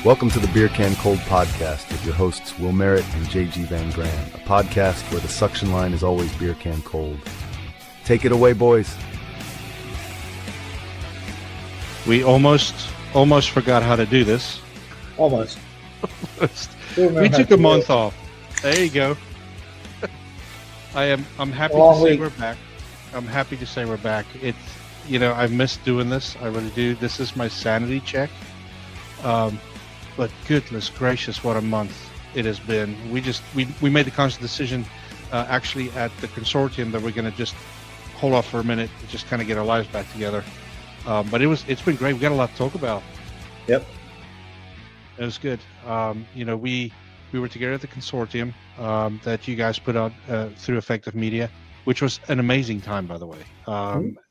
Welcome to the Beer Can Cold Podcast with your hosts Will Merritt and JG Van Graan, a podcast where the suction line is always beer can cold. Take it away, boys. We almost forgot how to do this. Almost. We took a month off. There you go. I'm happy to say we're back. I'm happy to say we're back. It's, I've missed doing this. I really do. This is my sanity check. But goodness gracious, what a month it has been. We made the conscious decision actually at the consortium that we're going to just hold off for a minute and just kind of get our lives back together. But it's been great. We got a lot to talk about. Yep. It was good. We were together at the consortium that you guys put out through Effective Media, which was an amazing time, by the way.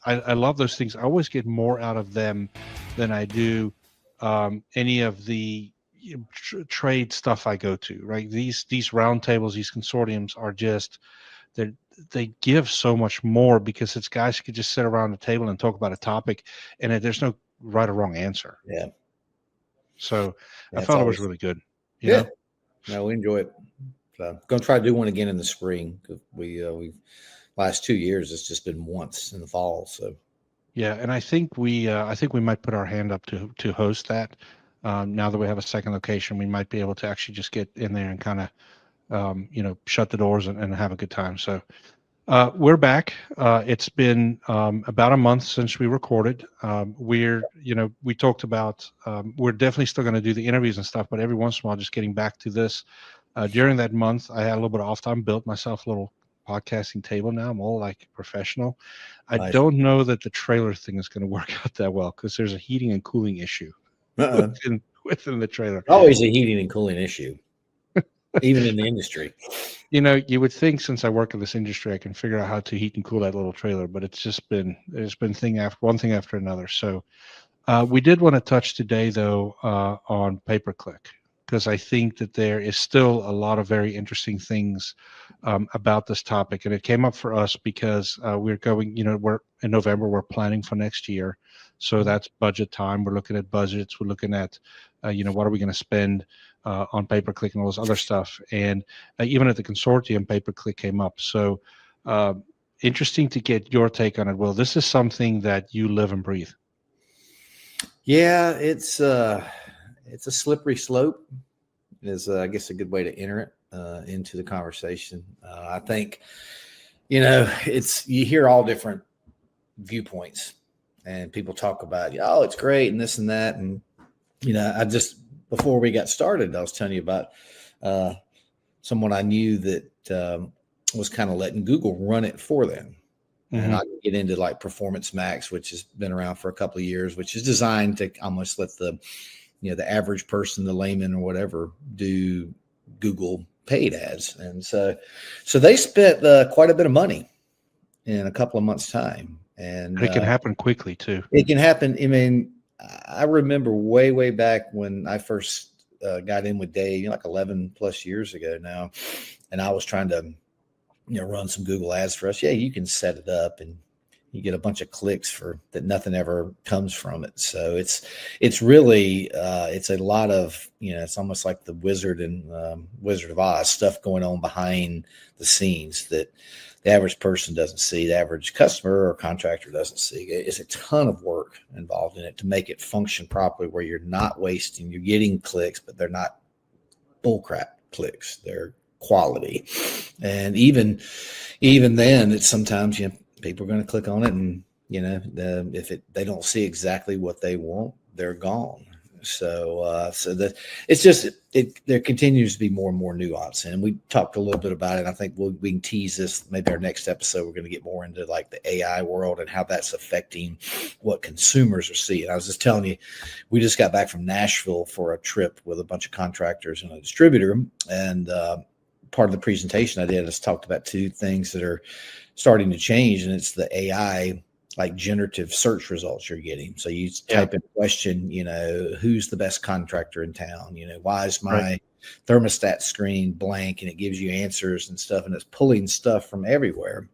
I love those things. I always get more out of them than I do any of the trade stuff I go to, right? These roundtables, these consortiums are just, they give so much more because it's guys who could just sit around the table and talk about a topic and there's no right or wrong answer. Yeah. So I thought it was really good. Yeah. No, we enjoy it. So going to try to do one again in the spring. We last 2 years, it's just been once in the fall. So yeah, and I think we might put our hand up to host that. Now that we have a second location, we might be able to actually just get in there and kind of, shut the doors and have a good time. So we're back. It's been about a month since we recorded. We talked about, we're definitely still going to do the interviews and stuff, but every once in a while, just getting back to this. During that month, I had a little bit of off time, built myself a little podcasting table. Now I'm all like professional. Nice. I don't know that the trailer thing is going to work out that well because there's a heating and cooling issue within the trailer. Always a heating and cooling issue, even in the industry. You would think since I work in this industry, I can figure out how to heat and cool that little trailer, but there's been one thing after another. So we did want to touch today, though, on pay-per-click, because I think that there is still a lot of very interesting things about this topic. And it came up for us because we're in November, we're planning for next year. So that's budget time. We're looking at budgets. We're looking at, what are we going to spend on pay-per-click and all this other stuff. And even at the consortium, pay-per-click came up. So interesting to get your take on it. Well, this is something that you live and breathe. Yeah, it's a slippery slope is, I guess, a good way to enter it into the conversation. I think, you hear all different viewpoints and people talk about, oh, it's great and this and that. And, before we got started, I was telling you about someone I knew that was kind of letting Google run it for them. Mm-hmm. And I can get into like Performance Max, which has been around for a couple of years, which is designed to almost let the average person, the layman or whatever, do Google paid ads. And so they spent quite a bit of money in a couple of months' time. And it can happen quickly too. It can happen. I mean, I remember way back when I first got in with Dave, like 11 plus years ago now, and I was trying to, run some Google ads for us. Yeah, you can set it up and you get a bunch of clicks for that. Nothing ever comes from it. So it's really, it's a lot of, it's almost like the Wizard and Wizard of Oz stuff going on behind the scenes that the average person doesn't see, the average customer or contractor doesn't see. It's a ton of work involved in it to make it function properly, where you're not wasting, you're getting clicks, but they're not bullcrap clicks. They're quality. And even then, it's sometimes, people are going to click on it and, if they don't see exactly what they want, they're gone. So there continues to be more and more nuance. And we talked a little bit about it. I think we can tease this, maybe our next episode, we're going to get more into like the AI world and how that's affecting what consumers are seeing. I was just telling you, we just got back from Nashville for a trip with a bunch of contractors and a distributor. And part of the presentation I did is talked about two things that are starting to change. And it's the AI, like generative search results you're getting. So you type in a question, who's the best contractor in town? Why is my thermostat screen blank? And it gives you answers and stuff, and it's pulling stuff from everywhere.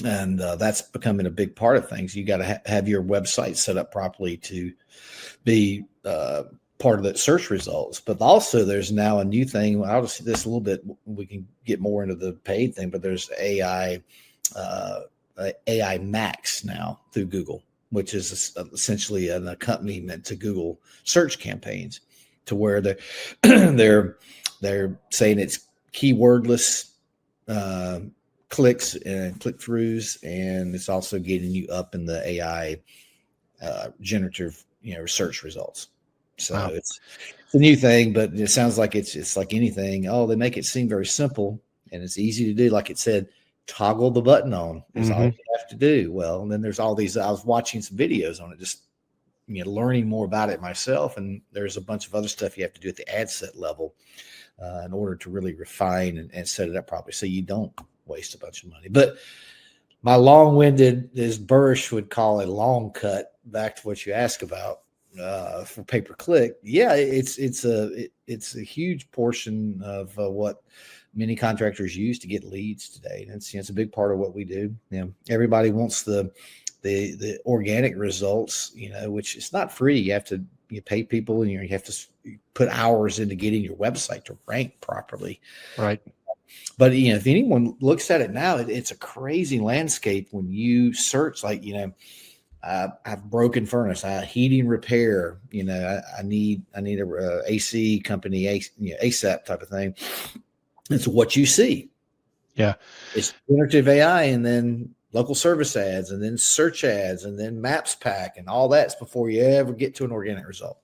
And that's becoming a big part of things. You got to have your website set up properly to be part of the search results. But also there's now a new thing. I'll just see this a little bit. We can get more into the paid thing, but there's AI Max now through Google, which is essentially an accompaniment to Google search campaigns, to where they're saying it's keywordless clicks and click-throughs, and it's also getting you up in the AI generative search results. So Wow. it's a new thing, but it sounds like it's like anything. Oh, they make it seem very simple and it's easy to do. Like it said, toggle the button on is all you have to do. Well, and then there's all these. I was watching some videos on it, just learning more about it myself, and there's a bunch of other stuff you have to do at the ad set level in order to really refine and set it up properly, so you don't waste a bunch of money. But my long-winded, as Burrish would call it, long cut, back to what you asked about for pay-per-click. Yeah, it's a huge portion of what many contractors use to get leads today. And it's a big part of what we do. Everybody wants the organic results, which is not free. You have to pay people, and you have to put hours into getting your website to rank properly. Right. But if anyone looks at it now, it's a crazy landscape when you search, like, I've broken furnace, heating repair, I need a AC company, ASAP type of thing. It's what you see. Yeah. It's generative AI, and then local service ads, and then search ads, and then maps pack, and all that's before you ever get to an organic result.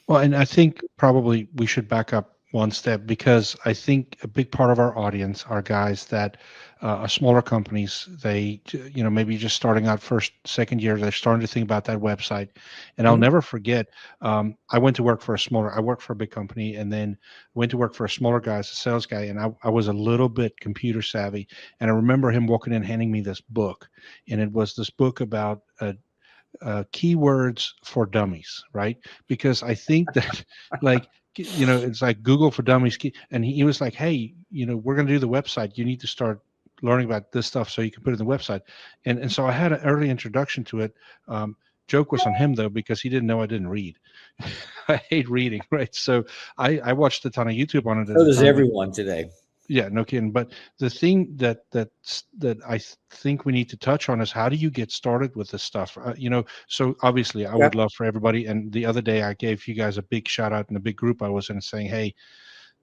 Well, and I think probably we should back up one step, because I think a big part of our audience are guys that are smaller companies. They, maybe just starting out first, second year, they're starting to think about that website. And I'll never forget, I went to work for I worked for a big company, and then went to work for a smaller guy as a sales guy. And I was a little bit computer savvy. And I remember him walking in, handing me this book. And it was this book about keywords for dummies, right? Because I think that it's like Google for Dummies. And he was like, hey, we're going to do the website. You need to start learning about this stuff so you can put it in the website. And so I had an early introduction to it. Joke was on him, though, because he didn't know I didn't read. I hate reading, right? So I watched a ton of YouTube on it. So does everyone today. Yeah, no kidding. But the thing that I think we need to touch on is, how do you get started with this stuff? So obviously I would love for everybody. And the other day I gave you guys a big shout out in a big group I was in, saying, hey,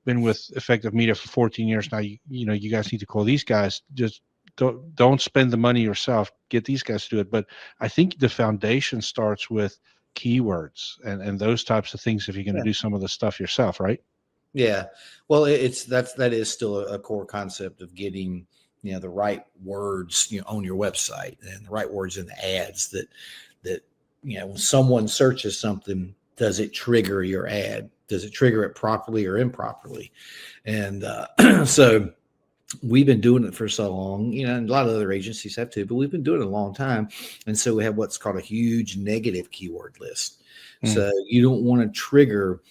been with Effective Media for 14 years now. You guys need to call these guys. Just don't spend the money yourself. Get these guys to do it. But I think the foundation starts with keywords and those types of things if you're going to do some of the stuff yourself, right? Yeah. Well, that is still a core concept of getting, the right words, on your website, and the right words in the ads that when someone searches something, does it trigger your ad? Does it trigger it properly or improperly? And so we've been doing it for so long, and a lot of other agencies have too, but we've been doing it a long time. And so we have what's called a huge negative keyword list. So you don't want to trigger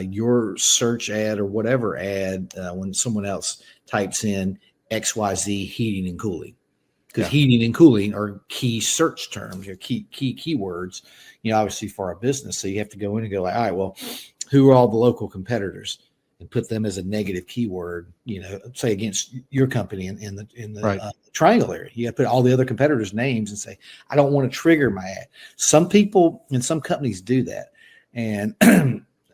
your search ad or whatever ad when someone else types in XYZ heating and cooling, because heating and cooling are key search terms, your key keywords, obviously for our business. So you have to go in and go like, all right, well, who are all the local competitors, and put them as a negative keyword, say against your company in the triangle area. You got to put all the other competitors' names and say, I don't want to trigger my ad. Some people and some companies do that. And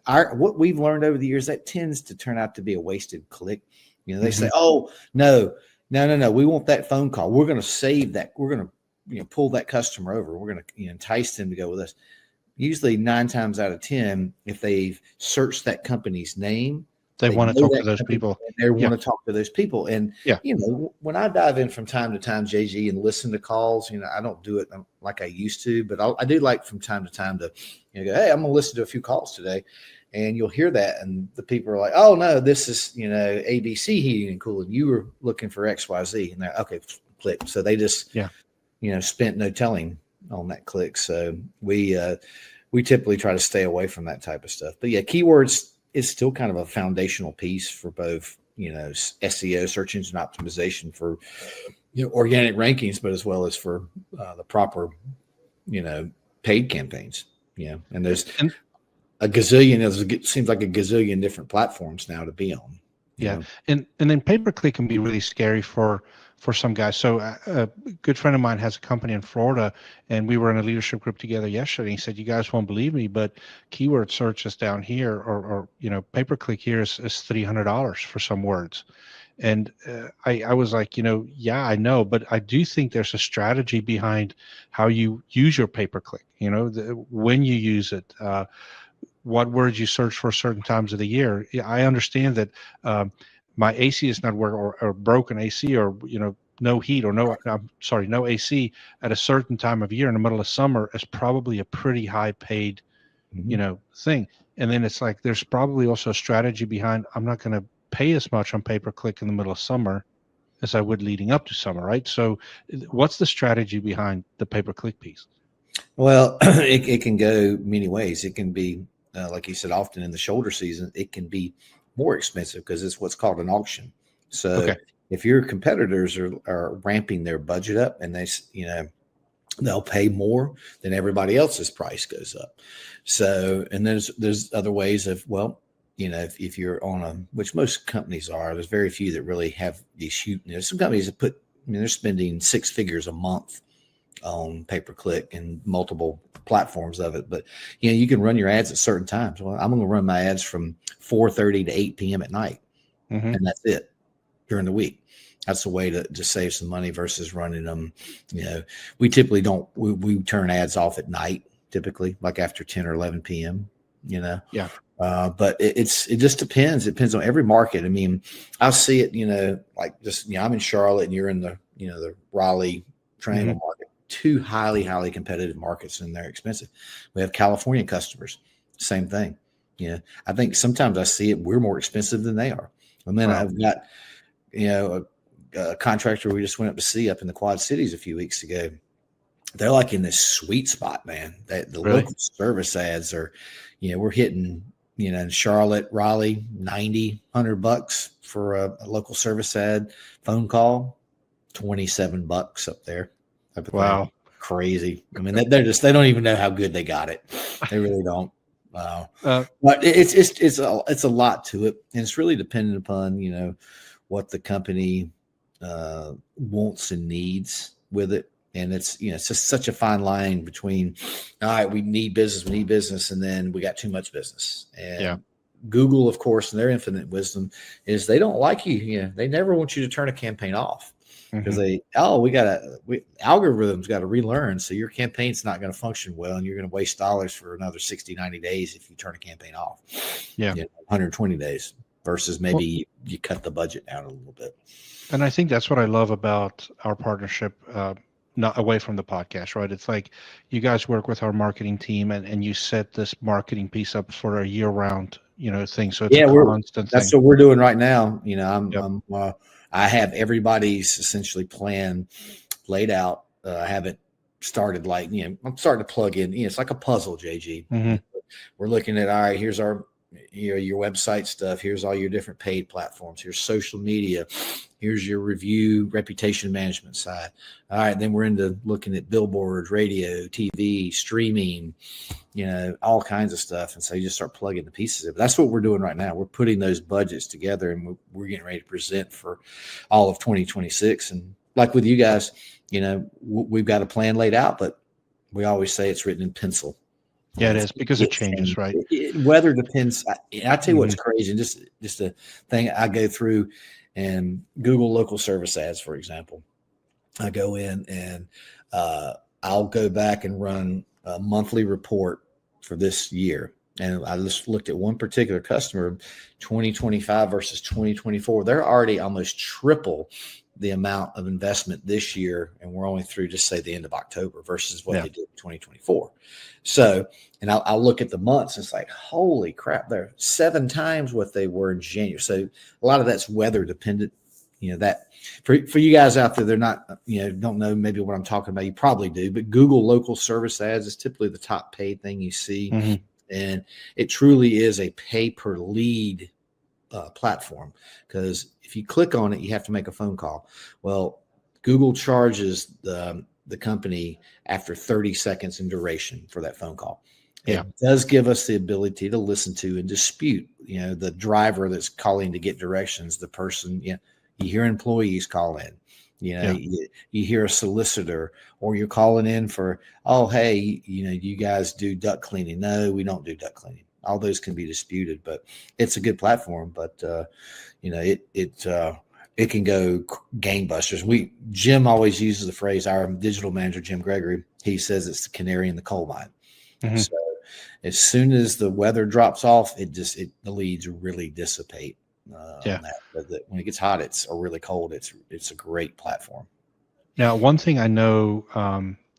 what we've learned over the years, that tends to turn out to be a wasted click. They say, oh, no, we want that phone call. We're going to save that. We're going to, pull that customer over. We're going to entice them to go with us. Usually 9 times out of 10, if they've searched that company's name, they want to talk to those people. They want to talk to those people. And, when I dive in from time to time, JG, and listen to calls, I don't do it like I used to, but I do like from time to time to, go, hey, I'm going to listen to a few calls today. And you'll hear that. And the people are like, oh, no, this is, ABC Heating and Cooling. You were looking for XYZ. And they're okay, click. So they just, spent no telling on that click. So we typically try to stay away from that type of stuff. But keywords is still kind of a foundational piece for both, SEO, search engine optimization, for, organic rankings, but as well as for the proper, paid campaigns. And there's, a gazillion. It seems like a gazillion different platforms now to be on. Yeah. And then pay-per-click can be really scary for some guys. So a good friend of mine has a company in Florida, and we were in a leadership group together yesterday. He said, "You guys won't believe me, but keyword searches down here, or pay-per-click here is $300 for some words." And I was like, yeah, I know, but I do think there's a strategy behind how you use your pay-per-click. When you use it, what words you search for certain times of the year. Yeah, I understand that my AC is not working, or broken AC, or no heat, or no AC at a certain time of year in the middle of summer is probably a pretty high paid thing. And then it's like there's probably also a strategy behind, I'm not going to pay as much on pay-per-click in the middle of summer as I would leading up to summer, right? So what's the strategy behind the pay-per-click piece? Well, it can go many ways. It can be, like you said, often in the shoulder season, it can be more expensive because it's what's called an auction. So if your competitors are ramping their budget up and they'll pay more, then everybody else's price goes up. So, and there's other ways of, well, if you're on which most companies are, there's very few that really have these huge, some companies that they're spending six figures a month on pay-per-click and multiple platforms of it. But, you can run your ads at certain times. Well, I'm going to run my ads from 4:30 to 8 p.m. at night. And that's it during the week. That's a way to just save some money versus running them. We typically we turn ads off at night, typically like after 10 or 11 p.m., Yeah. But it just depends. It depends on every market. I mean, I see it, like just, I'm in Charlotte and you're in the, the Raleigh Triangle market, two highly, highly competitive markets, and they're expensive. We have California customers, same thing. I think sometimes I see it, we're more expensive than they are. And then I've got, a contractor we just went up to see up in the Quad Cities a few weeks ago. They're like in this sweet spot, man. The local service ads are, we're hitting, in Charlotte, Raleigh, $90-$100 for a local service ad. Phone call, $27 up there. Wow. Crazy. I mean, they don't even know how good they got it. They really don't. But it's a lot to it. And it's really dependent upon, what the company wants and needs with it. And it's just such a fine line between, all right, we need business, and then we got too much business. And Google, of course, in their infinite wisdom, is they don't like you. They never want you to turn a campaign off because algorithms got to relearn. So your campaign's not going to function well, and you're going to waste dollars for another 60, 90 days if you turn a campaign off. 120 days versus maybe you cut the budget down a little bit. And I think that's what I love about our partnership, not away from the podcast, right? It's like you guys work with our marketing team and you set this marketing piece up for a year-round, thing. So it's a constant that's thing. what we're doing right now. I have everybody's essentially plan laid out. I haven't started I'm starting to plug in. It's like a puzzle, JG. We're looking at, all right, here's our your website stuff. Here's all your different paid platforms. Here's social media. Here's your review, reputation management side. All right. Then we're into looking at billboards, radio, TV, streaming, all kinds of stuff. And so you just start plugging the pieces of it. That's what we're doing right now. We're putting those budgets together, and we're getting ready to present for all of 2026. And like with you guys, we've got a plan laid out, but we always say it's written in pencil. Yeah, it is, because it changes, right? Weather depends. I tell you what's crazy, and just a thing I go through, and Google local service ads, for example. I go in and I'll go back and run a monthly report for this year. And I just looked at one particular customer, 2025 versus 2024. They're already almost triple the amount of investment this year, and we're only through just say the end of October versus what they did in 2024. So, and I'll look at the months, and it's like, holy crap, they're 7 times what they were in January. So a lot of that's weather dependent. That for you guys out there, they're not, don't know maybe what I'm talking about. You probably do, but Google local service ads is typically the top paid thing you see. And it truly is a pay per lead platform, because if you click on it, you have to make a phone call. Well, Google charges the company after 30 seconds in duration for that phone call. Yeah. It does give us the ability to listen to and dispute, the driver that's calling to get directions, the person, you hear employees call in, you hear a solicitor, or you're calling in for, oh, hey, you guys do duct cleaning. No, we don't do duct cleaning. All those can be disputed, but it's a good platform. But, it can go gangbusters. Jim always uses the phrase, our digital manager, Jim Gregory, he says it's the canary in the coal mine. Mm-hmm. So as soon as the weather drops off, the leads really dissipate. On that. But when it gets hot, or really cold, it's a great platform. Now, one thing I know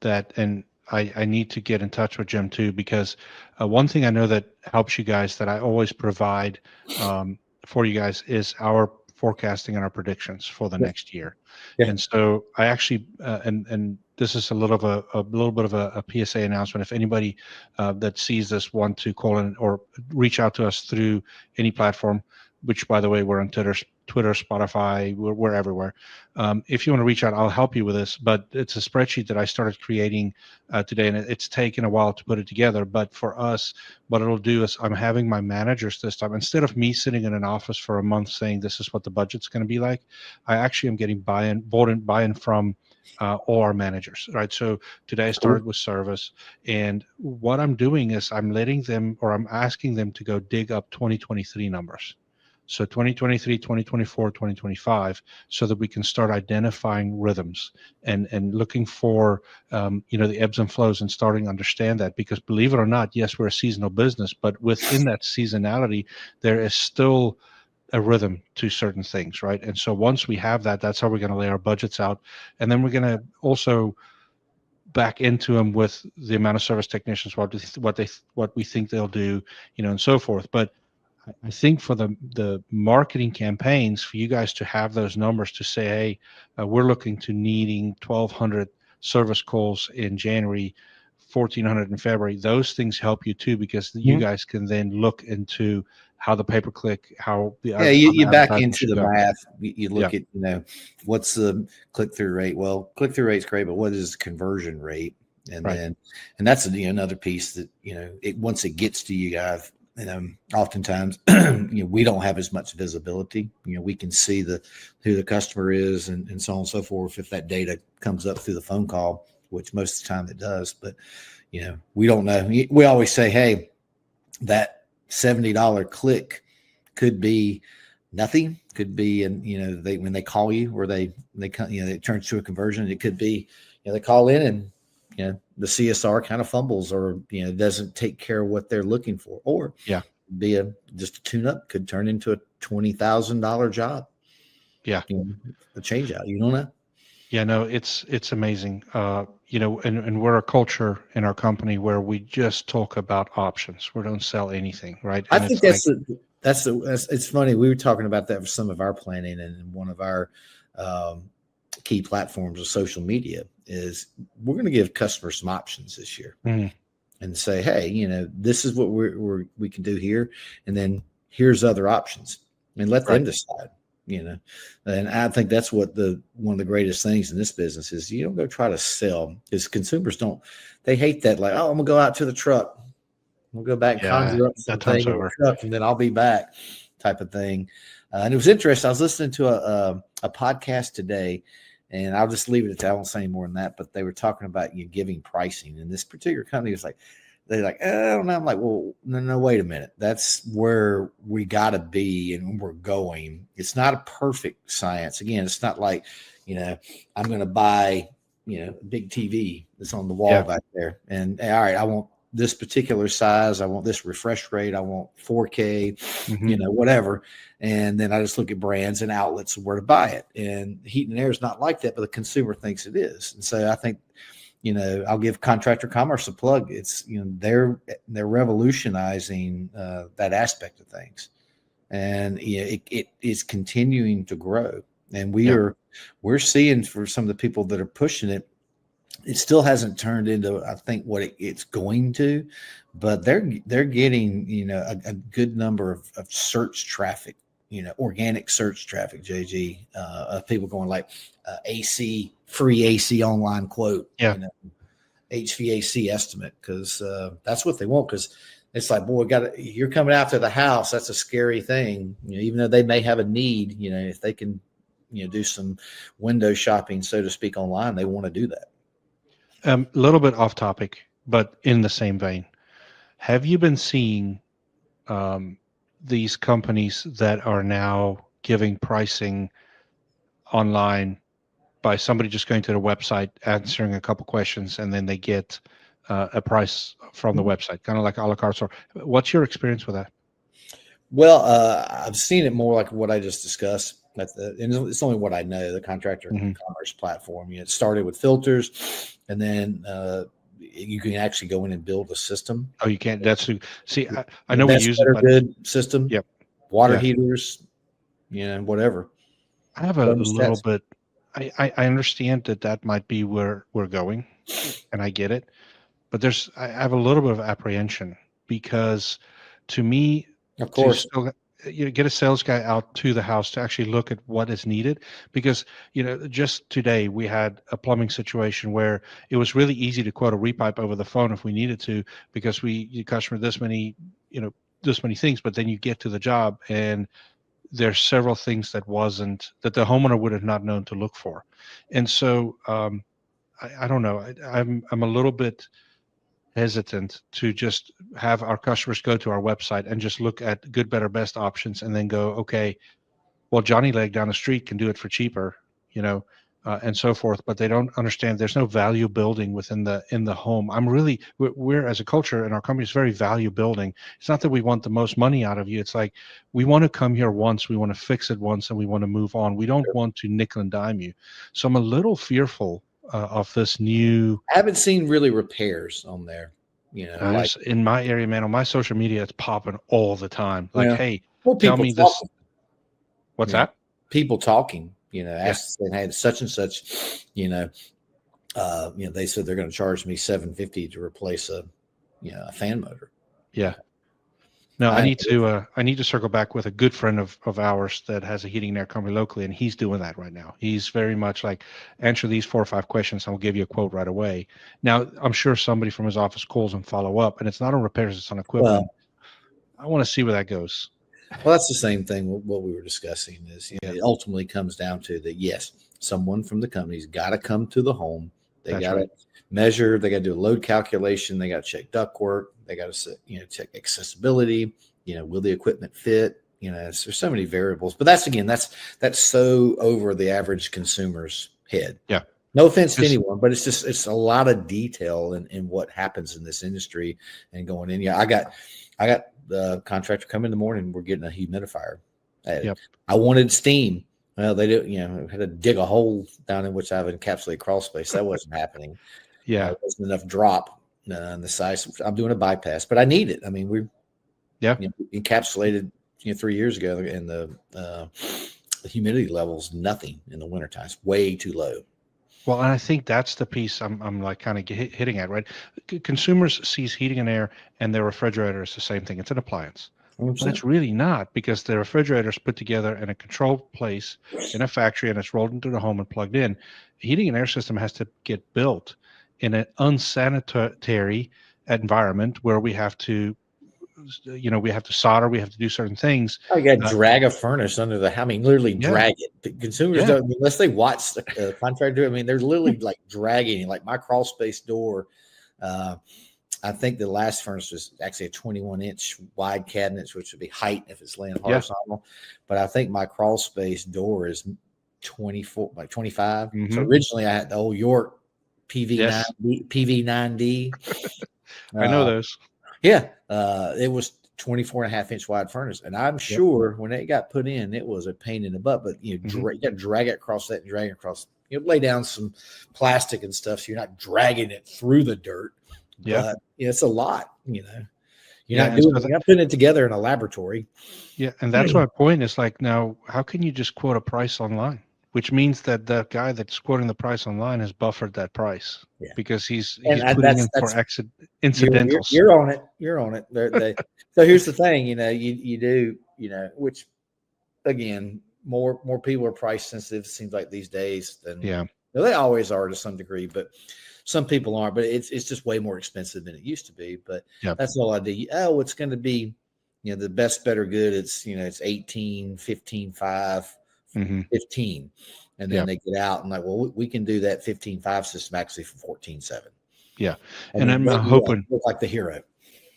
that, and I need to get in touch with Jim too, because one thing I know that helps you guys that I always provide for you guys is our forecasting and our predictions for the next year. Yeah. And so I actually, and this is a little bit of a PSA announcement. If anybody that sees this want to call in or reach out to us through any platform, which, by the way, we're on Twitter, Spotify, we're everywhere. If you want to reach out, I'll help you with this. But it's a spreadsheet that I started creating today, and it's taken a while to put it together. But for us, what it'll do is I'm having my managers this time, instead of me sitting in an office for a month saying this is what the budget's going to be like, I actually am getting buy-in from all our managers, right? So today I started with service, and what I'm doing is I'm asking them to go dig up 2023 numbers. So 2023, 2024, 2025, so that we can start identifying rhythms and looking for, the ebbs and flows and starting to understand that. Because believe it or not, yes, we're a seasonal business, but within that seasonality, there is still a rhythm to certain things, right? And so once we have that, that's how we're going to lay our budgets out. And then we're going to also back into them with the amount of service technicians, what we think they'll do, and so forth. But I think for the marketing campaigns, for you guys to have those numbers to say, hey, we're looking to needing 1,200 service calls in January, 1,400 in February, those things help you too, because you guys can then look into how the pay-per-click, how the you back into the math. You look at what's the click-through rate. Well, click-through rate's great, but what is the conversion rate? And then that's another piece that once it gets to you guys. Oftentimes, we don't have as much visibility. We can see who the customer is and so on and so forth. If that data comes up through the phone call, which most of the time it does, but we don't know. We always say, hey, that $70 click could be nothing. Could be, and when they call you, or they it turns to a conversion. It could be, they call in and the CSR kind of fumbles, or doesn't take care of what they're looking for, or be just a tune-up could turn into a $20,000 job. Yeah, a change out. You don't know. Yeah, no, it's amazing. And we're a culture in our company where we just talk about options. We don't sell anything, right? And I think it's funny. We were talking about that for some of our planning, and one of our key platforms of social media is we're going to give customers some options this year and say, hey, this is what we can do here. And then here's other options, and let them decide, and I think that's what one of the greatest things in this business is. You don't go try to sell, because consumers they hate that. Like, oh, I'm gonna go out to the truck. We'll go back and conjure up something in the truck, and then I'll be back, type of thing. And it was interesting. I was listening to a podcast today, and I'll just leave it at that. I won't say any more than that. But they were talking about giving pricing, and this particular company was like, they're like, I don't know. I'm like, well, no, wait a minute. That's where we got to be, and we're going. It's not a perfect science. Again, it's not like, I'm going to buy, a big TV that's on the wall back there, and all right, I want this particular size. I want this refresh rate. I want 4K, whatever. And then I just look at brands and outlets and where to buy it. And heat and air is not like that, but the consumer thinks it is. And so I think, I'll give Contractor Commerce a plug. It's, they're revolutionizing that aspect of things. And it is continuing to grow. And we're seeing, for some of the people that are pushing it, it still hasn't turned into, I think, what it's going to, but they're getting, a good number of search traffic, organic search traffic, JG, of people going like AC, free AC online quote. HVAC estimate, because that's what they want. Because it's like, boy, you're coming out to the house. That's a scary thing. Even though they may have a need, if they can, do some window shopping, so to speak, online, they want to do that. A little bit off topic, but in the same vein. Have you been seeing these companies that are now giving pricing online by somebody just going to the website, answering a couple questions, and then they get a price from the website, kind of like a la carte store? What's your experience with that? Well, I've seen it more like what I just discussed. And it's only what I know, the Contractor commerce platform. It started with filters, and then you can actually go in and build a system. Oh, you can't. See, I know we use it, but good system. Yep. Water heaters, whatever. I have a little bit. I understand that might be where we're going, and I get it, but I have a little bit of apprehension, because to me, of course, get a sales guy out to the house to actually look at what is needed, because just today we had a plumbing situation where it was really easy to quote a repipe over the phone if we needed to, because you customer this many things, but then you get to the job and there's several things that the homeowner would have not known to look for. And so I don't know, I'm a little bit hesitant to just have our customers go to our website and just look at good, better, best options, and then go, okay, well, Johnny Leg down the street can do it for cheaper, and so forth. But they don't understand there's no value building in the home. We're as a culture in our company is very value building. It's not that we want the most money out of you. It's like, we want to come here once, we want to fix it once, and we want to move on. We don't want to nickel and dime you. So I'm a little fearful of this new. I haven't seen really repairs on there. In my area, man, on my social media, it's popping all the time. Like, hey, tell me talking. this. What's that? People talking, asked and had such and such, they said they're going to charge me $750 to replace a fan motor. Yeah. No, I need to circle back with a good friend of ours that has a heating and air company locally, and he's doing that right now. He's very much like, answer these 4 or 5 questions, and we'll give you a quote right away. Now, I'm sure somebody from his office calls and follow up, and it's not on repairs, it's on equipment. I want to see where that goes. Well, that's the same thing. What we were discussing is, it ultimately comes down to that. Yes, someone from the company's got to come to the home. They got to measure. They got to do a load calculation. They got to check ductwork. They got to, check accessibility. Will the equipment fit? There's so many variables. But that's so over the average consumer's head. Yeah. No offense to anyone, but it's a lot of detail in what happens in this industry and going in. Yeah, I got the contractor come in the morning. We're getting a humidifier. I wanted steam. Well, they do. Had to dig a hole down in which I have encapsulated crawl space. That wasn't happening. Yeah, there wasn't enough drop on the size. I'm doing a bypass, but I need it. I mean, we encapsulated 3 years ago, and the humidity levels nothing in the wintertime. It's way too low. Well, and I think that's the piece I'm like kind of hitting at, right? Consumers sees heating and air and their refrigerator is the same thing. It's an appliance. 100%. But it's really not, because the refrigerator is put together in a controlled place in a factory, and it's rolled into the home and plugged in. The heating and air system has to get built in an unsanitary environment where we have to solder, we have to do certain things. I got to drag a furnace under the. I mean, literally drag it. Consumers don't, unless they watch the contractor. I mean, they're literally like dragging it. Like my crawl space door. I think the last furnace was actually a 21-inch wide cabinets, which would be height if it's laying horizontal. But I think my crawl space door is 24 by 25. Mm-hmm. So originally I had the old York PV9D. I know those. Yeah. It was 24.5-inch wide furnace. And I'm sure when it got put in, it was a pain in the butt, but you got to drag it across that and drag it across, lay down some plastic and stuff. So you're not dragging it through the dirt. Yeah. But it's a lot, You're not putting it together in a laboratory. Yeah. And that's my point is like, now, how can you just quote a price online? Which means that the guy that's quoting the price online has buffered that price because he's putting in for incidentals. You're on it. You're on it. So here's the thing, you do, which again, more people are price sensitive. It seems like these days than they always are to some degree. But Some people aren't, but it's just way more expensive than it used to be. But Yep. that's all I do. Oh, it's going to be, the best, better, good. It's 18, 15, 5, 15. And then Yep. they get out and like, well, we can do that 15.5 system actually for 14.7. Yeah. And I'm they hoping. look like the hero.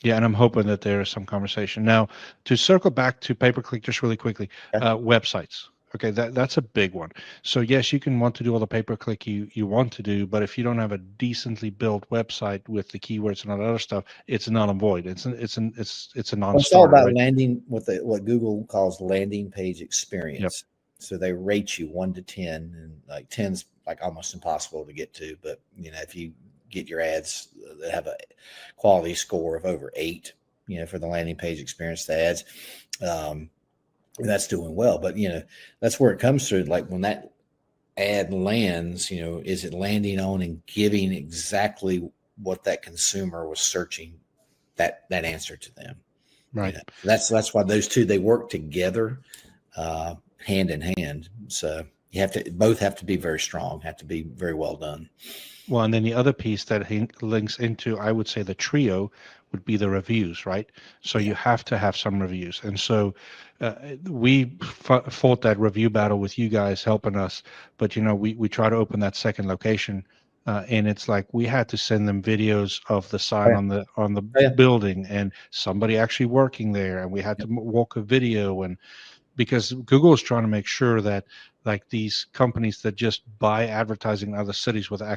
Yeah, and I'm hoping that there is some conversation. Now, to circle back to pay-per-click just really quickly, websites. Okay, that's a big one. So yes, you can want to do all the pay-per-click you want to do, but if you don't have a decently built website with the keywords and all that other stuff, it's null and void. It's a non-starter. It's all about right? landing what Google calls landing page experience. Yep. So they rate you 1 to 10, and like 10's like almost impossible to get to. But if you get your ads that have a quality score of over 8, for the landing page experience, the ads, that's doing well. But that's where it comes through. Like when that ad lands, is it landing on and giving exactly what that consumer was searching that answer to them? Right. That's why those two, they work together, hand in hand. So both have to be very strong, have to be very well done. Well, and then the other piece that links into, I would say, the trio would be the reviews, right? So you have to have some reviews. And so we fought that review battle with you guys helping us. But, we try to open that second location. And it's like we had to send them videos of the sign on the building and somebody actually working there. And we had to walk a video. And because Google is trying to make sure that like these companies that just buy advertising in other cities without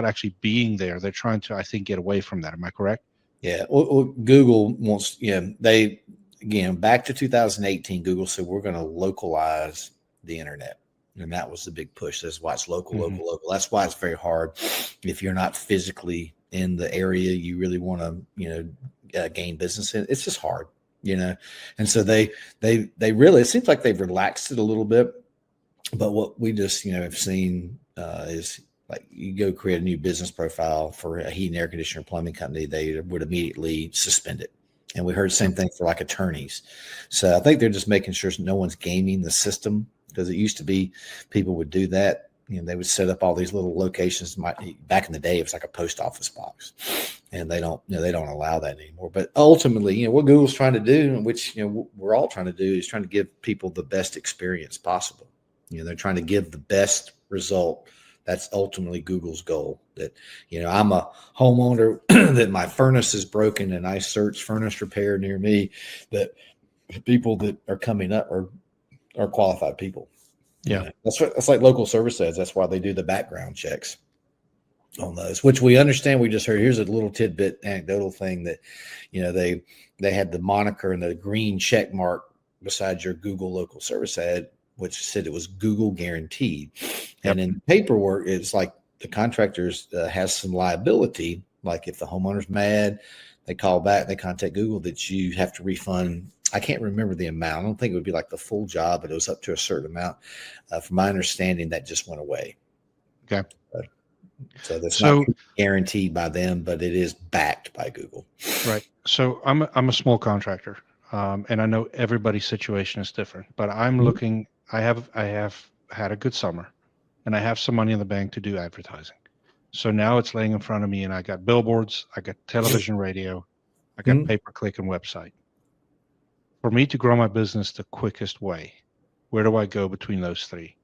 actually being there, they're trying to, I think, get away from that. Am I correct? Yeah. Well, Google wants, back to 2018, Google said, we're going to localize the internet. And that was the big push. That's why it's local. That's why it's very hard. If you're not physically in the area you really want to, gain business in, it's just hard, And so they really, it seems like they've relaxed it a little bit. But what we just, have seen is, like you go create a new business profile for a heat and air conditioner plumbing company, they would immediately suspend it. And we heard the same thing for like attorneys. So I think they're just making sure no one's gaming the system, because it used to be people would do that. They would set up all these little locations. Back in the day, it was like a post office box, and they don't allow that anymore. But ultimately, what Google's trying to do, which we're all trying to do, is trying to give people the best experience possible. They're trying to give the best result. That's ultimately Google's goal. That, I'm a homeowner that my furnace is broken and I search furnace repair near me, that people that are coming up are qualified people. Yeah. That's like local service ads. That's why they do the background checks on those, which we understand. We just heard, here's a little tidbit, anecdotal thing that, they had the moniker and the green check mark beside your Google local service ad, which said it was Google guaranteed. And in paperwork, it's like the contractors has some liability. Like if the homeowner's mad, they call back, they contact Google, that you have to refund. I can't remember the amount. I don't think it would be like the full job, but it was up to a certain amount. From my understanding, that just went away. Okay. So that's not guaranteed by them, but it is backed by Google. Right. So I'm a small contractor. And I know everybody's situation is different, but I'm looking, I have had a good summer and I have some money in the bank to do advertising. So now it's laying in front of me and I got billboards, I got television, radio, I got pay-per-click and website. For me to grow my business the quickest way, where do I go between those three?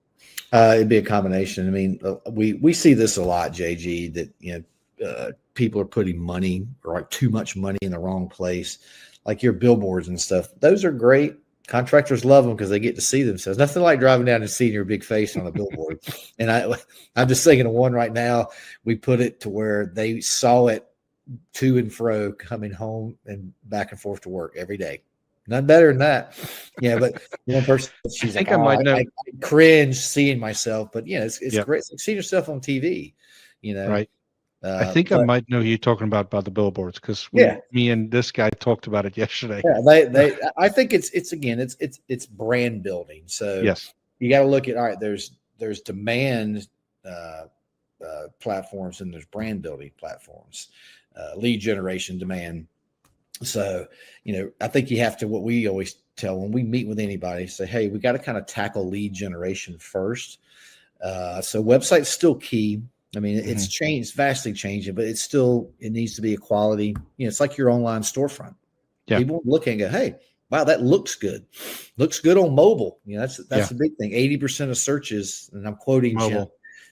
It'd be a combination. I mean, we see this a lot, JG, that, people are putting money or like too much money in the wrong place. Like your billboards and stuff, those are great. Contractors love them because they get to see themselves. Nothing like driving down and seeing your big face on a billboard. And I'm just thinking of one right now. We put it to where they saw it to and fro coming home and back and forth to work every day. None better than that. Yeah, but one person, she's like, I cringe seeing myself. But it's great. It's like seeing yourself on TV, Right. I think I might know who you're talking about the billboards, because me and this guy talked about it yesterday. Yeah, I think it's brand building. So yes, you got to look at, all right, there's demand platforms and there's brand building platforms, lead generation, demand. So, I think you have to, what we always tell when we meet with anybody, say, hey, we got to kind of tackle lead generation first. So website's still key. I mean, it's changed, vastly changing, but it needs to be a quality. It's like your online storefront. Yeah. People look and go, hey, wow, that looks good. Looks good on mobile. That's the big thing. 80% of searches, and I'm quoting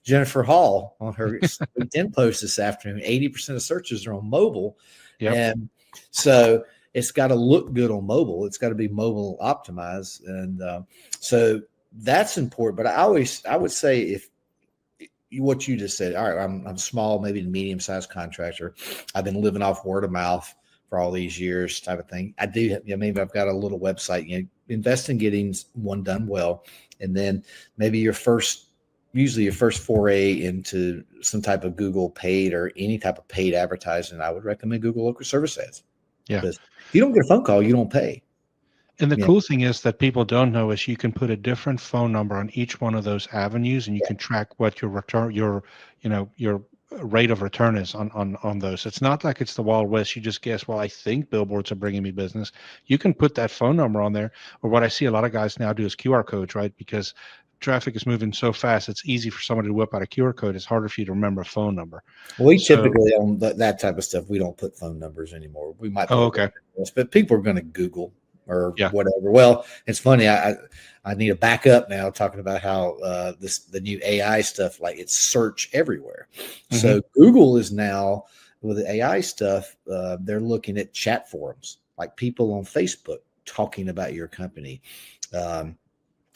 Jennifer Hall on her LinkedIn post this afternoon, 80% of searches are on mobile. Yep. And so it's got to look good on mobile. It's got to be mobile optimized. And so that's important. But I would say if what you just said, all right, I'm small, maybe a medium-sized contractor. I've been living off word of mouth for all these years type of thing. I do, maybe I've got a little website, invest in getting one done well. And then maybe usually your first foray into some type of Google paid or any type of paid advertising, I would recommend Google local service ads. Yeah. Because if you don't get a phone call, you don't pay. And the cool thing is that people don't know is you can put a different phone number on each one of those avenues, and you can track what your return, your rate of return is on those. It's not like it's the Wild West. You just guess, well, I think billboards are bringing me business. You can put that phone number on there. Or what I see a lot of guys now do is QR codes, right? Because traffic is moving so fast, it's easy for somebody to whip out a QR code. It's harder for you to remember a phone number. We typically on that type of stuff, we don't put phone numbers anymore. We might. Okay. But people are going to Google or whatever. Well, it's funny. I need to back up now talking about how the new AI stuff, like it's search everywhere. So Google is now with the AI stuff, they're looking at chat forums, like people on Facebook talking about your company.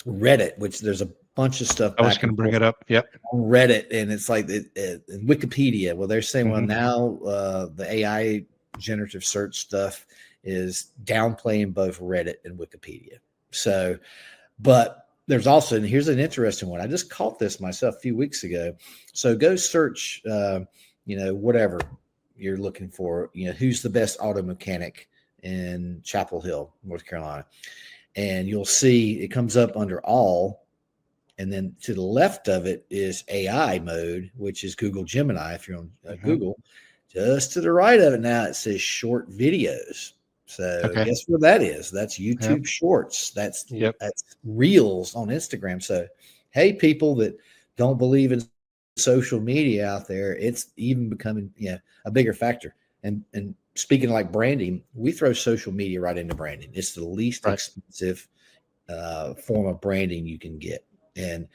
Reddit, which there's a bunch of stuff. I was going to bring it up. Yep. On Reddit, and it's like Wikipedia. Well, they're saying, well, now the AI generative search stuff is downplaying both Reddit and Wikipedia. So, but there's also, and here's an interesting one. I just caught this myself a few weeks ago. So go search, whatever you're looking for, who's the best auto mechanic in Chapel Hill, North Carolina. And you'll see it comes up under all. And then to the left of it is AI mode, which is Google Gemini. If you're on Google, just to the right of it now, it says short videos. So guess what that is? That's YouTube Shorts. That's Reels on Instagram. So, hey, people that don't believe in social media out there, it's even becoming a bigger factor. And speaking like branding, we throw social media right into branding. It's the least expensive form of branding you can get. And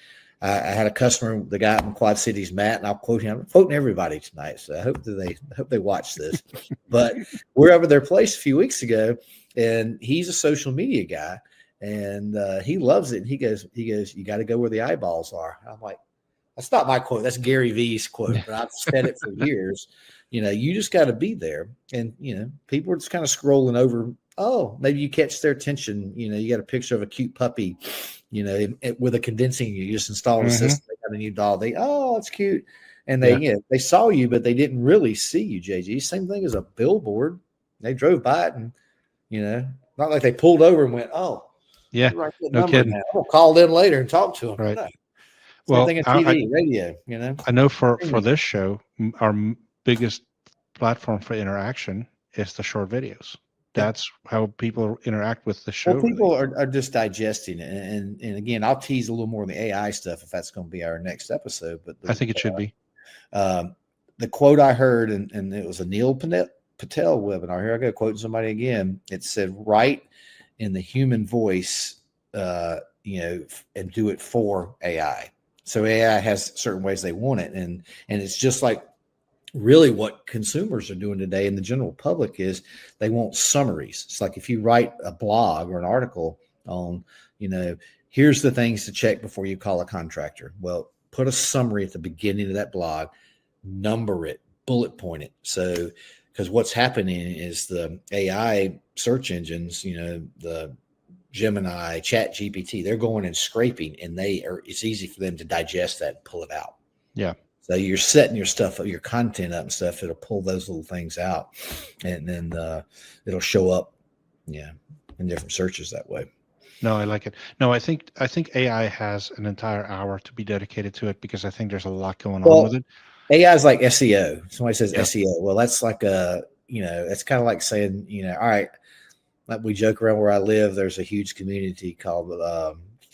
I had a customer, the guy in Quad Cities, Matt, and I'll quote him. I'm quoting everybody tonight, so I hope they watch this. But we're over their place a few weeks ago, and he's a social media guy, and he loves it. And he goes, you got to go where the eyeballs are. I'm like, that's not my quote. That's Gary Vee's quote, but I've said it for years. You just got to be there, and people are just kind of scrolling over. Oh, maybe you catch their attention. You got a picture of a cute puppy. With a condensing, you just installed a system. They got a new doll. It's cute. And they saw you, but they didn't really see you, JG. Same thing as a billboard. They drove by it and, not like they pulled over and went, oh, no kidding. Now. We'll call them later and talk to them. Right. No. Well, thing in TV, radio, I know for this show, our biggest platform for interaction is the short videos. That's how people interact with the show. Well, people are just digesting it. And again, I'll tease a little more of the AI stuff if that's going to be our next episode. But I think it should be. The quote I heard, and it was a Neil Patel webinar. Here I go quoting somebody again. It said, write in the human voice, and do it for AI. So AI has certain ways they want it. And it's just like, really what consumers are doing today in the general public is they want summaries. It's like if you write a blog or an article on, here's the things to check before you call a contractor. Well, put a summary at the beginning of that blog, number it, bullet point it. So, because what's happening is the AI search engines, the Gemini, Chat GPT, they're going and scraping, and it's easy for them to digest that and pull it out. Yeah. So you're setting your stuff, your content up and stuff. It'll pull those little things out, and then it'll show up, in different searches that way. No, I like it. No, I think AI has an entire hour to be dedicated to it because I think there's a lot going on with it. AI is like SEO. Somebody says SEO. Well, that's like it's kind of like saying, all right, like we joke around where I live. There's a huge community called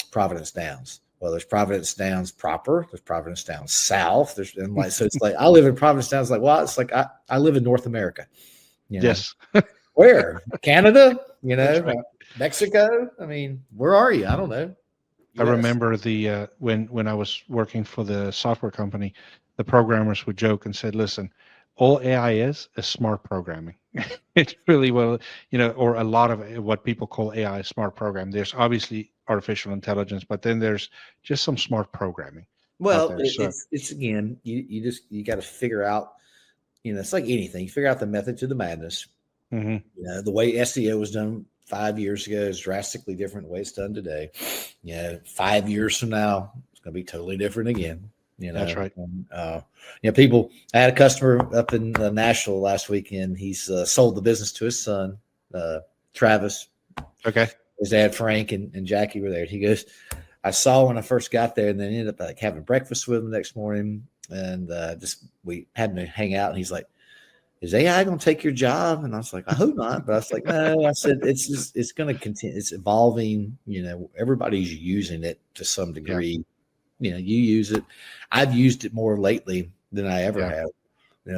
Providence Downs. Well, there's Providence Downs proper. There's Providence Downs South. So it's like, I live in Providence Downs. Like, well, it's like I live in North America. Yes. Where? Canada? Right. Mexico? I mean, where are you? I don't know. I remember when I was working for the software company, the programmers would joke and said, "Listen, all AI is smart programming." It's really, well, or a lot of what people call AI is smart programming. There's obviously artificial intelligence, but then there's just some smart programming. Well, it's again, you got to figure out, it's like anything. You figure out the method to the madness. Mm-hmm. The way SEO was done 5 years ago is drastically different the way it's done today. 5 years from now, it's going to be totally different again. That's right. And, people. I had a customer up in Nashville last weekend. He's sold the business to his son, Travis. Okay. His dad, Frank, and Jackie were there. He goes, I saw when I first got there, and then ended up like having breakfast with him the next morning, and we happened to hang out. And he's like, "Is AI going to take your job?" And I was like, "I hope not." But I was like, "No." I said, "It's going to continue. It's evolving. Everybody's using it to some degree. Yeah. You use it. I've used it more lately than I ever have.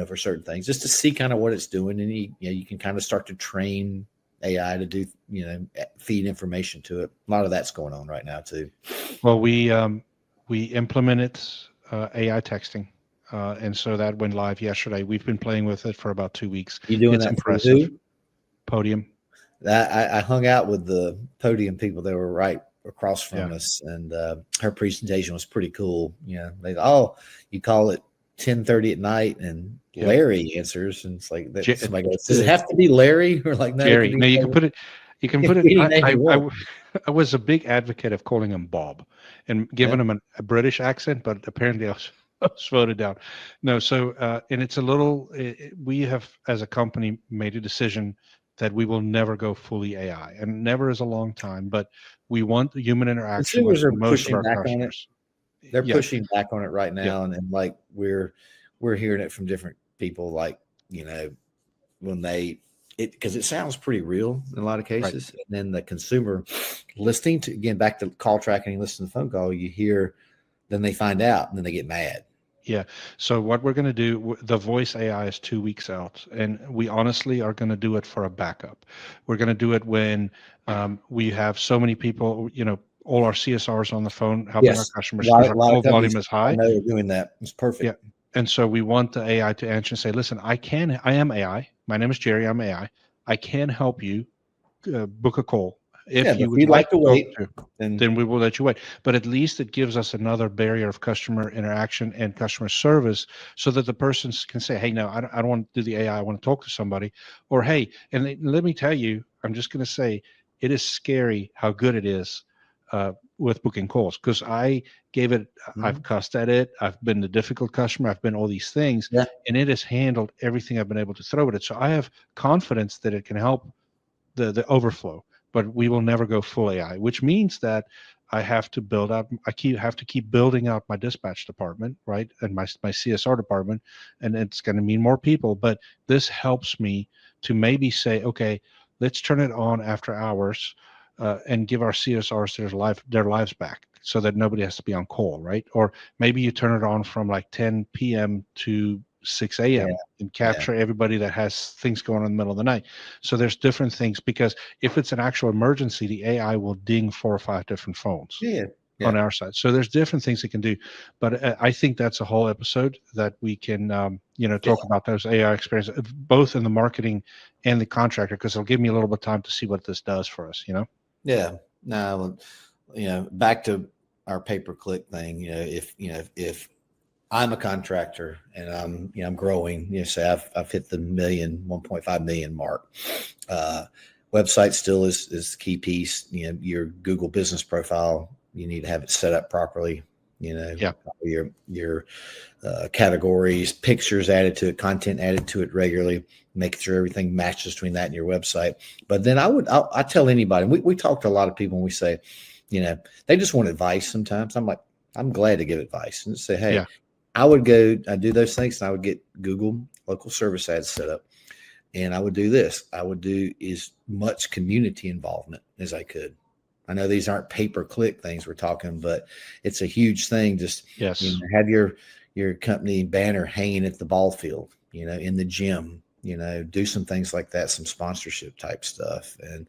For certain things, just to see kind of what it's doing, and you can kind of start to train AI to do, feed information to it. A lot of that's going on right now too. Well, we implemented AI texting. And so that went live yesterday. We've been playing with it for about 2 weeks. You doing it's that impressive. Podium. I hung out with the Podium people. They were right across from us, and her presentation was pretty cool. You call it 10:30 at night, and Larry answers, and it's like somebody goes, "Does it have to be Larry?" Or like, "No, Jerry." No, you can put it. You can put it. I was a big advocate of calling him Bob and giving him a British accent, but apparently I was voted down. No, so and it's a little. We have, as a company, made a decision that we will never go fully AI, and never is a long time, but we want human interaction with most of our customers. They're pushing back on it right now, and like we're hearing it from different people, like when because it sounds pretty real in a lot of cases, right. And then the consumer listening to, again, back to call tracking, listen to the phone call, you hear, then they find out, and then they get mad. Yeah. So what we're going to do, the voice AI is 2 weeks out, and we honestly are going to do it for a backup. We're going to do it when we have so many people, all our CSRs on the phone helping our customers because our call volume is high. I know you're doing that. It's perfect. Yeah. And so we want the AI to answer and say, "Listen, I am AI. My name is Jerry. I'm AI. I can help you book a call. If you would like to wait, then we will let you wait." But at least it gives us another barrier of customer interaction and customer service, so that the person can say, "Hey, no, I don't want to do the AI. I want to talk to somebody." Or, "Hey," and let me tell you, I'm just going to say, it is scary how good it is with booking calls, because I gave it, I've cussed at it, I've been the difficult customer, I've been all these things, and it has handled everything I've been able to throw at it. So I have confidence that it can help the overflow, but we will never go full AI, which means that I have to have to keep building out my dispatch department, right, and my CSR department, and it's going to mean more people. But this helps me to maybe say, okay, let's turn it on after hours. And give our CSRs their lives back, so that nobody has to be on call, right? Or maybe you turn it on from like 10 p.m. to 6 a.m. and capture everybody that has things going on in the middle of the night. So there's different things, because if it's an actual emergency, the AI will ding 4 or 5 different phones on our side. So there's different things it can do. But I think that's a whole episode that we can, talk about those AI experiences, both in the marketing and the contractor, because it'll give me a little bit of time to see what this does for us, Yeah. No, back to our pay-per-click thing, if I'm a contractor and I'm growing, say I've hit the 1.5 million mark. Website still is the key piece. Your Google business profile, you need to have it set up properly. Your categories, pictures added to it, content added to it regularly, making sure everything matches between that and your website. But then I tell anybody, we talk to a lot of people, and we say, they just want advice sometimes. I'm like, I'm glad to give advice and say, hey, I'd do those things, and I would get Google local service ads set up, and I would do this. I would do as much community involvement as I could. I know these aren't pay-per-click things we're talking, but it's a huge thing. Just Yes. have your company banner hanging at the ball field, in the gym, do some things like that, some sponsorship type stuff, and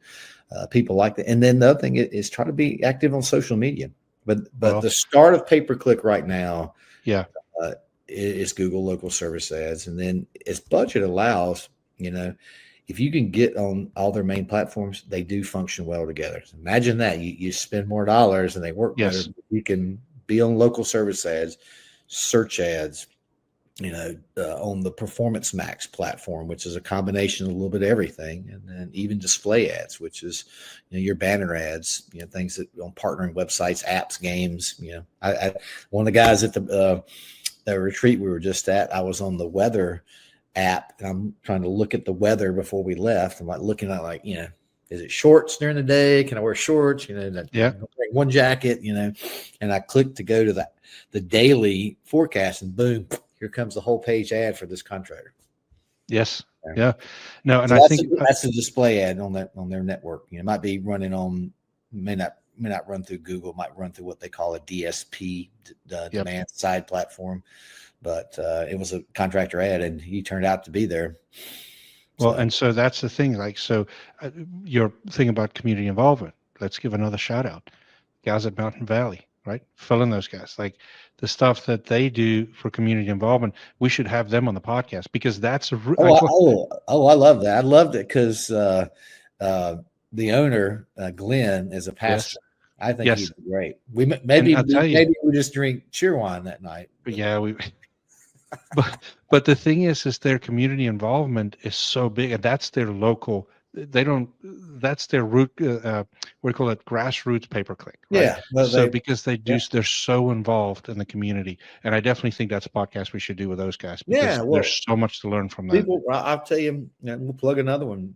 people like that. And then the other thing is try to be active on social media. But the start of pay-per-click right now, is Google local service ads, and then as budget allows, if you can get on all their main platforms, they do function well together. So imagine that you spend more dollars and they work better. You can be on local service ads, search ads, on the Performance Max platform, which is a combination of a little bit of everything, and then even display ads, which is your banner ads, things that on partnering websites, apps, games. One of the guys at the retreat we were just at, I was on the weather app, and I'm trying to look at the weather before we left. I'm looking at is it shorts during the day? Can I wear shorts? One jacket, and I clicked to go to the daily forecast, and boom, here comes the whole page ad for this contractor. Yes. Yeah. No, and so I think that's a display ad on their network. It might be running on, may not run through Google, might run through what they call a DSP, demand side platform. But it was a contractor ad, and he turned out to be there. Well, and so that's the thing. Your thing about community involvement. Let's give another shout out. Guys at Mountain Valley, right? Fill in those guys. Like the stuff that they do for community involvement, we should have them on the podcast, because that's I love that. I loved it because the owner, Glenn, is a pastor. Yes. I think he's great. Maybe we just drink cheerwine that night. Yeah, but the thing is their community involvement is so big, and that's their local. That's their root. We call it grassroots pay-per-click. Right? Yeah. Because they're so involved in the community, and I definitely think that's a podcast we should do with those guys. Because there's so much to learn from them. I'll tell you, we'll plug another one.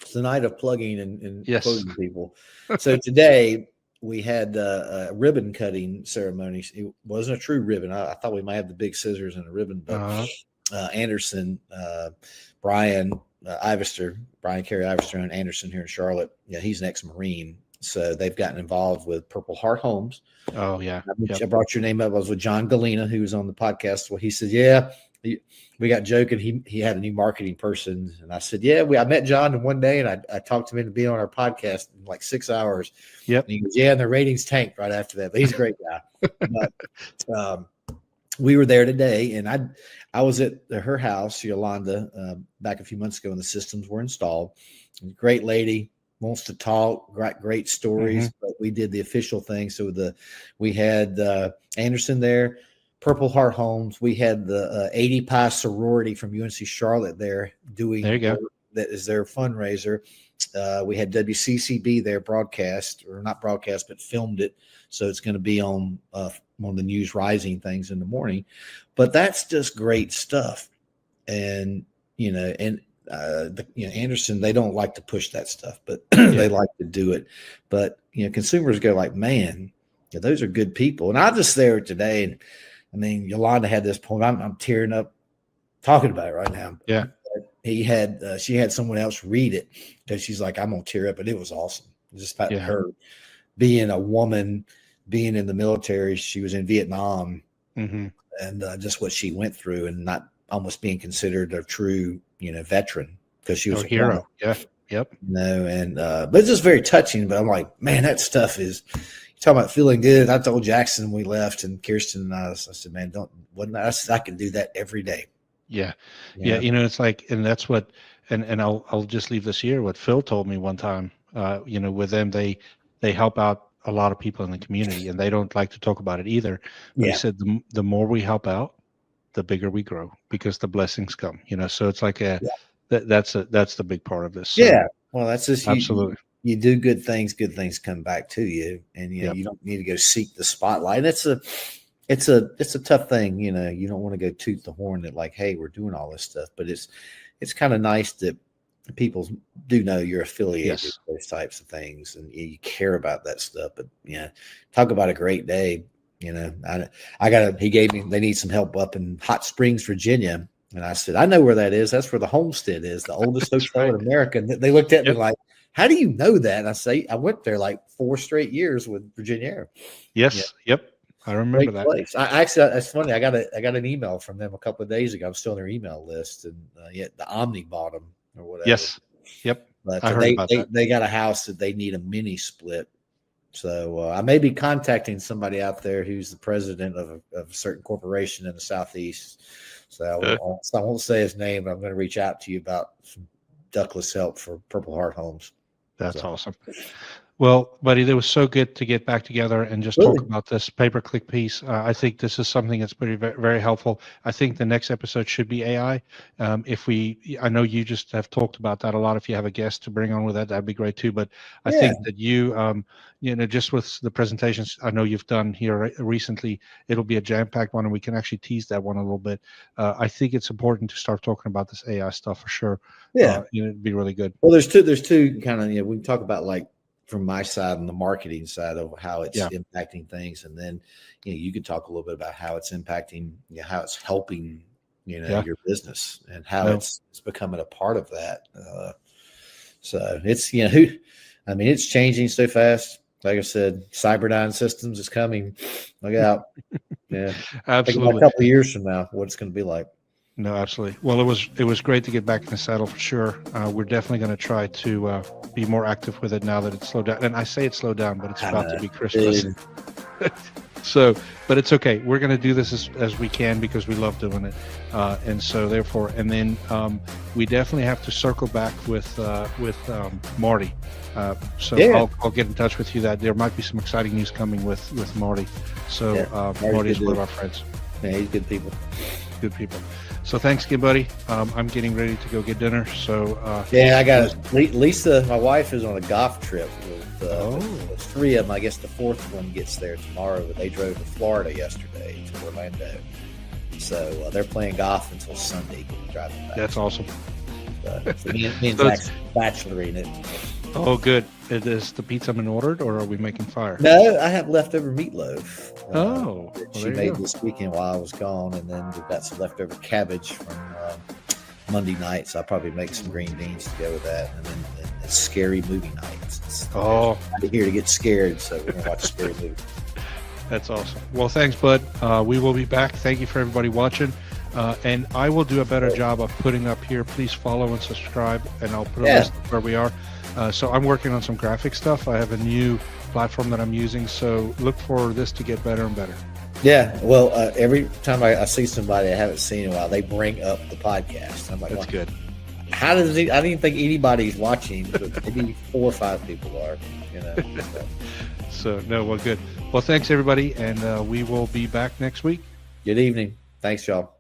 It's the night of plugging and quoting people. So today we had a ribbon cutting ceremony. It wasn't a true ribbon. I thought we might have the big scissors and a ribbon, but Anderson, Brian Carey Ivester and Anderson here in Charlotte. Yeah, he's an ex-Marine. So they've gotten involved with Purple Heart Homes. Oh, yeah. I brought your name up. I was with John Galena, who was on the podcast. Well, he said, we got joking. He had a new marketing person. And I said, I met John one day, and I talked him into being on our podcast in like 6 hours. Yep. And he goes, and the ratings tanked right after that. But he's a great guy. But we were there today, and I was at her house, Yolanda, back a few months ago, and the systems were installed. Great lady, wants to talk, great stories, but we did the official thing. So we had Anderson there, Purple Heart Homes. We had the 80 Pi sorority from UNC Charlotte there doing. There you go. That is their fundraiser. We had WCCB there not broadcast, but filmed it. So it's going to be on one of the News Rising things in the morning. But that's just great stuff. And, Anderson, they don't like to push that stuff, but they like to do it. But, consumers go like, man, those are good people. And I was just there today, and I mean, Yolanda had this point. I'm tearing up talking about it right now. Yeah. She had someone else read it because she's like, I'm going to tear up. And it was awesome. Just about her being a woman, being in the military. She was in Vietnam and just what she went through, and not almost being considered a true, veteran because she was a hero. woman. Yeah. Yep. But it's just very touching. But I'm like, man, that stuff is, talking about feeling good. I told Jackson when we left, and Kirsten and I said, man, I can do that every day. Yeah. Yeah. It's like, and that's what, and I'll just leave this here. What Phil told me one time, with them, they help out a lot of people in the community, and they don't like to talk about it either. But he said, the more we help out, the bigger we grow, because the blessings come, so it's like that's the big part of this. So, well, that's just absolutely. You do good things come back to you, and you don't need to go seek the spotlight. It's a tough thing. You don't want to go toot the horn that like, hey, we're doing all this stuff, but it's kind of nice that people do know you're affiliated with those types of things, and you care about that stuff. But talk about a great day. He gave me, they need some help up in Hot Springs, Virginia. And I said, I know where that is. That's where the Homestead is, the oldest hotel in America. And they looked at me like, how do you know that? And I say, I went there like 4 straight years with Virginia Air. Yes. Yeah. Yep. I remember that. Place. I actually, that's funny. I got an email from them a couple of days ago. I'm still on their email list, and yet the Omni bought them or whatever. Yes. Yep. But I heard about that. They got a house that they need a mini split. So I may be contacting somebody out there who's the president of a certain corporation in the Southeast. So I won't say his name, but I'm going to reach out to you about some ductless help for Purple Heart Homes. That's awesome. Well, buddy, it was so good to get back together and just talk about this pay-per-click piece. I think this is something that's very, very helpful. I think the next episode should be AI. I know you just have talked about that a lot. If you have a guest to bring on with that, that'd be great too. But I think that just with the presentations I know you've done here recently, it'll be a jam-packed one, and we can actually tease that one a little bit. I think it's important to start talking about this AI stuff for sure. Yeah, it'd be really good. Well, there's two kind of, we can talk about like from my side and the marketing side of how it's impacting things. And then, you could talk a little bit about how it's impacting, how it's helping, your business and how it's becoming a part of that. So it's, it's changing so fast. Like I said, Cyberdyne Systems is coming. Look out. Yeah. Absolutely. Think about a couple of years from now, what it's going to be like. No, absolutely. Well, it was great to get back in the saddle for sure. We're definitely going to try to be more active with it now that it's slowed down. And I say it's slowed down, but it's about to be Christmas. So, but it's okay. We're going to do this as we can because we love doing it. And so therefore, and then we definitely have to circle back with Marty. I'll get in touch with you that there might be some exciting news coming with Marty. So Marty's one of our friends. Yeah, he's good people. Good people. So thanks again, buddy. I'm getting ready to go get dinner. So I got it. Lisa, my wife, is on a golf trip with 3 of them. I guess the 4th one gets there tomorrow, but they drove to Florida yesterday to Orlando. So they're playing golf until Sunday. Driving back. That's awesome. So me and Zach's bacheloring it. Oh, good. Is the pizza been ordered, or are we making fire? No, I have leftover meatloaf. She made this weekend while I was gone, and then we've got some leftover cabbage from Monday night, so I'll probably make some green beans to go with that. And then it's scary movie night. I'm here to get scared, so we're going to watch a scary movie. That's awesome. Well, thanks, bud. We will be back. Thank you for everybody watching. And I will do a better job of putting up here. Please follow and subscribe, and I'll put a list of where we are. So I'm working on some graphic stuff. I have a new platform that I'm using, so look for this to get better and better. Yeah, well, every time I see somebody I haven't seen in a while, they bring up the podcast. I'm like, that's good. How does I don't even think anybody's watching, but maybe 4 or 5 people are, So, no, well, good. Well, thanks, everybody, and we will be back next week. Good evening. Thanks, y'all.